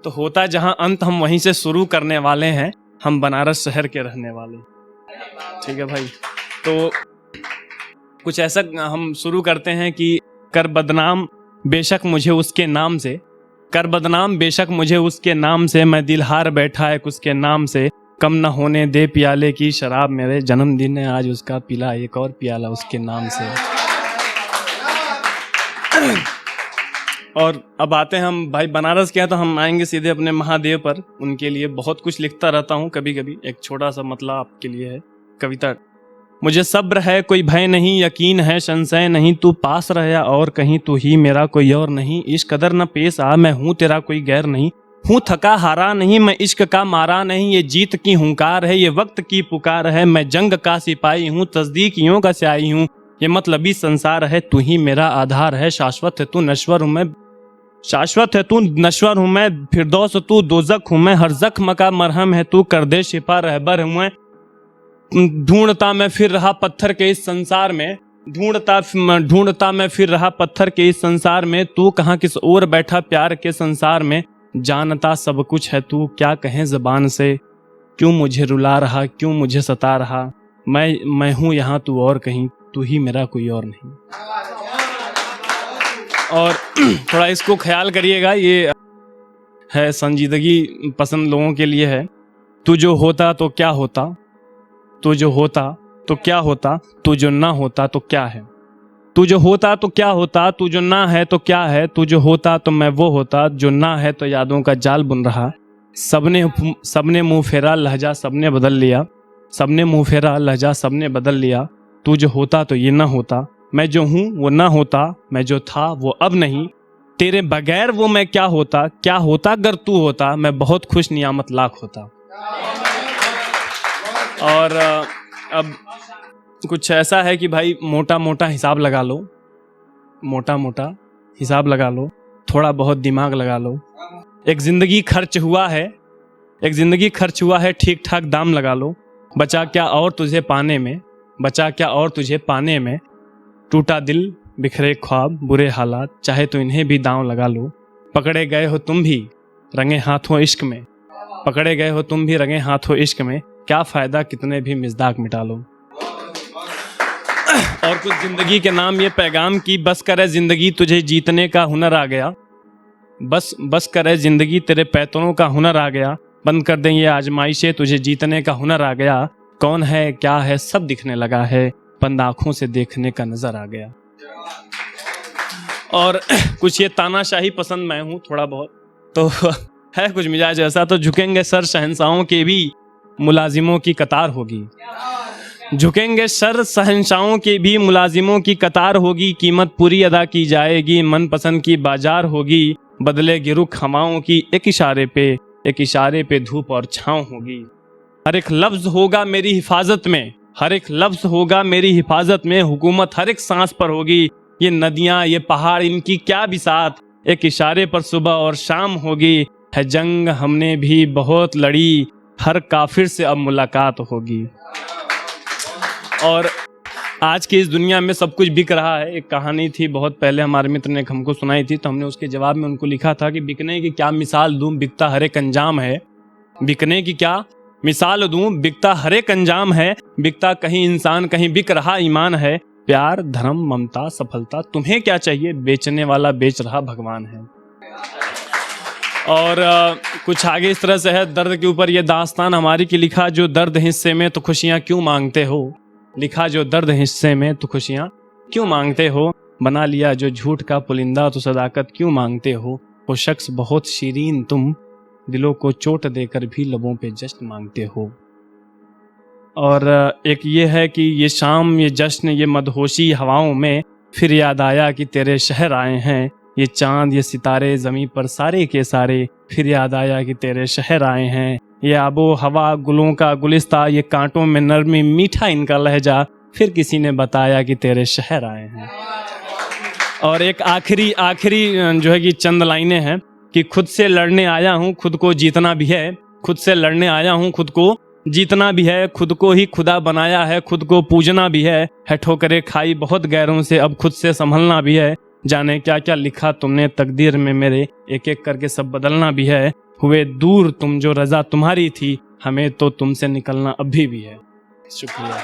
तो होता जहां अंत हम वहीं से शुरू करने वाले हैं। हम बनारस शहर के रहने वाले। ठीक है भाई, तो कुछ ऐसा हम शुरू करते हैं कि कर बदनाम बेशक मुझे उसके नाम से, कर बदनाम बेशक मुझे उसके नाम से, मैं दिलहार बैठा है उसके नाम से, कम न होने दे प्याले की शराब, मेरे जन्मदिन है आज उसका, पिला एक और प्याला उसके नाम से। और अब आते हैं हम भाई बनारस के हैं, तो हम आएंगे सीधे अपने महादेव पर। उनके लिए बहुत कुछ लिखता रहता हूँ कभी कभी। एक छोटा सा मतलब आपके लिए है कविता। मुझे सब्र है कोई भय नहीं, यकीन है संशय नहीं, तू पास रहा और कहीं तू ही मेरा कोई और नहीं, इश्क कदर न पेश आ मैं हूँ तेरा कोई गैर नहीं, हूँ थका हारा नहीं मैं इश्क का मारा नहीं, ये जीत की हुंकार है ये वक्त की पुकार है, मैं जंग का सिपाही हूँ तस्दीकियों का स्याही हूँ, ये मतलबी संसार है तू ही मेरा आधार है, शाश्वत है तू नश्वर हूँ मैं, शाश्वत है तू नश्वर हूँ मैं, फिरदौस तू दोजख हूँ मैं, हर जख्म का मरहम है तू, कर दे शिफा रहबर हूँ मैं, ढूंढता मैं फिर रहा पत्थर के इस संसार में, ढूंढता मैं फिर रहा पत्थर के इस संसार में, तू कहाँ किस ओर बैठा प्यार के संसार में, जानता सब कुछ है तू क्या कहें ज़बान से, क्यों मुझे रुला रहा क्यों मुझे सता रहा, मैं हूँ यहाँ तू और कहीं, तू ही मेरा कोई और नहीं। और थोड़ा इसको ख्याल करिएगा, ये है संजीदगी पसंद लोगों के लिए है। तू जो होता तो क्या होता, तू जो होता तो क्या होता, तू जो ना होता तो क्या है, तू जो होता तो क्या होता, तू जो ना है तो क्या है, तू जो होता तो मैं वो होता, जो ना है तो यादों का जाल बुन रहा, सबने मुंह फेरा लहजा सबने बदल लिया, सबने मुंह फेरा लहजा सबने बदल लिया, तू जो होता तो ये ना होता, मैं जो हूँ वो ना होता, मैं जो था वो अब नहीं, तेरे बगैर वो मैं क्या होता अगर तू होता, मैं बहुत खुश नियामत लाख होता। और अब कुछ ऐसा है कि भाई मोटा मोटा हिसाब लगा लो, मोटा मोटा हिसाब लगा लो, थोड़ा बहुत दिमाग लगा लो, एक जिंदगी खर्च हुआ है ठीक ठाक दाम लगा लो, बचा क्या और तुझे पाने में, बचा क्या और तुझे पाने में, टूटा दिल बिखरे ख्वाब बुरे हालात, चाहे तो इन्हें भी दांव लगा लो, पकड़े गए हो तुम भी रंगे हाथों इश्क में, पकड़े गए हो तुम भी रंगे हाथों इश्क में, क्या फायदा कितने भी मिज़दाक मिटा लो। और कुछ जिंदगी के नाम ये पैगाम की, बस करे जिंदगी तुझे जीतने का हुनर आ गया, बस करे जिंदगी तेरे पैतरों का हुनर आ गया, बंद कर दें ये आजमाइशें तुझे जीतने का हुनर आ गया, कौन है क्या है सब दिखने लगा है, बंद आंखों से देखने का नजर आ गया। और कुछ ये तानाशाही पसंद मैं हूँ थोड़ा बहुत, तो है कुछ मिजाज ऐसा, तो झुकेंगे सर शहंशाहों के भी मुलाजिमों की कतार होगी, झुकेंगे सर शहंशाहों के भी मुलाजिमों की कतार होगी, कीमत पूरी अदा की जाएगी मनपसंद की बाजार होगी, बदलेगी रुख हवाओं की एक इशारे पे धूप और छाँव होगी, हर एक लफ्ज होगा मेरी हिफाजत में, हर एक लफ्ज होगा मेरी हिफाजत में, हुकूमत हर एक सांस पर होगी, ये नदियाँ ये पहाड़ इनकी क्या बिसात, एक इशारे पर सुबह और शाम होगी, है जंग हमने भी बहुत लड़ी, हर काफिर से अब मुलाकात होगी। और आज की इस दुनिया में सब कुछ बिक रहा है। एक कहानी थी बहुत पहले हमारे मित्र ने हमको सुनाई थी, तो हमने उसके जवाब में उनको लिखा था कि बिकने की क्या मिसाल दूं, बिकता हर एक अंजाम है, बिकने की क्या मिसाल दूं, बिकता हर एक अंजाम है, बिकता कहीं इंसान कहीं बिक रहा ईमान है, प्यार धर्म ममता सफलता तुम्हें क्या चाहिए, बेचने वाला बेच रहा भगवान है। और कुछ आगे इस तरह से है, दर्द के ऊपर ये दास्तान हमारी की लिखा, जो दर्द हिस्से में तो खुशियाँ क्यों मांगते हो, लिखा जो दर्द हिस्से में तो खुशियाँ क्यों मांगते हो, बना लिया जो झूठ का पुलिंदा तो सदाकत क्यों मांगते हो, वो शख्स बहुत शीरीन तुम दिलों को चोट देकर भी लबों पे जश्न मांगते हो। और एक ये है कि ये शाम ये जश्न ये मदहोशी हवाओं में, फिर याद आया कि तेरे शहर आए हैं, ये चांद ये सितारे ज़मीं पर सारे के सारे, फिर याद आया कि तेरे शहर आए हैं, ये आबो हवा गुलों का गुलिस्ता, ये कांटों में नरमी मीठा इनका लहजा, फिर किसी ने बताया कि तेरे शहर आए हैं। और एक आखिरी जो है कि चंद लाइनें हैं कि खुद से लड़ने आया हूँ खुद को जीतना भी है, खुद से लड़ने आया हूँ खुद को जीतना भी है, खुद को ही खुदा बनाया है खुद को पूजना भी है ठोकरें खाई बहुत गैरों से अब खुद से संभलना भी है, जाने क्या क्या लिखा तुमने तकदीर में मेरे, एक एक करके सब बदलना भी है, हुए दूर तुम जो रजा तुम्हारी थी, हमें तो तुमसे निकलना अभी भी है। शुक्रिया।